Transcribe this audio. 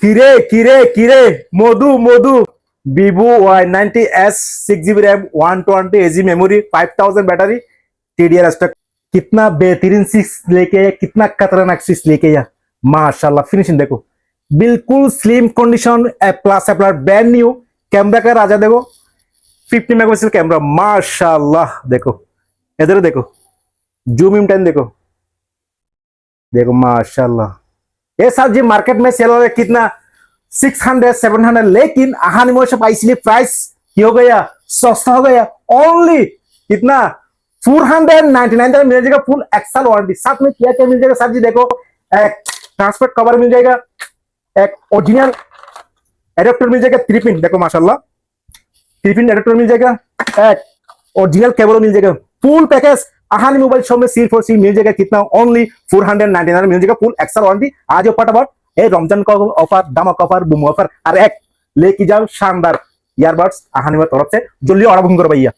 কিরে কিরে কিরে মধু মধু vivo Y90s 6 GB RAM 120 AG memory 5000 battery TDR stock. कितना बेहतरीन चीज लेके आया, कितना खतरनाक चीज लेके आया। माशाल्लाह फिनिशिंग देखो, बिल्कुल स्लिम कंडीशन प्लस अपना ब्रांड न्यू कैमरा का राजा। देखो 50 मेगापिक्सल कैमरा, माशाल्लाह। देखो इधर देखो, जूम इन टाइम देखो, देखो माशाल्लाह। ये सब जी मार्केट में सेल हो रहा है कितना 600 700, लेकिन आहानी मोर से पाइसली प्राइस की हो गया, सस्ता हो गया। ओनली कितना 499 मिल जाएगा, फुल एक्सल वारंटी। साथ में क्या क्या मिल जाएगा सर जी? देखो एक ट्रांसपेरेंट कवर मिल जाएगा, एक ओरिजिनल एडेप्टर मिल जाएगा 3 पिन। देखो माशाल्लाह 3 पिन एडेप्टर मिल जाएगा, एक ओरिजिनल केबल मिल जाएगा। फुल पैकेज आहानी मोबाइल शॉप में C4C मिल जाएगा कितना ओनली 499 मिल जाएगा, फुल एक्सल वारंटी। आज फटाफट ए रमजान का ऑफर, दामक ऑफर, बुम ऑफर और एक लेके जाओ शानदार ईयरबड्स आहानी तरफ से। जल्दी ऑर्डर बुकिंग करो भैया।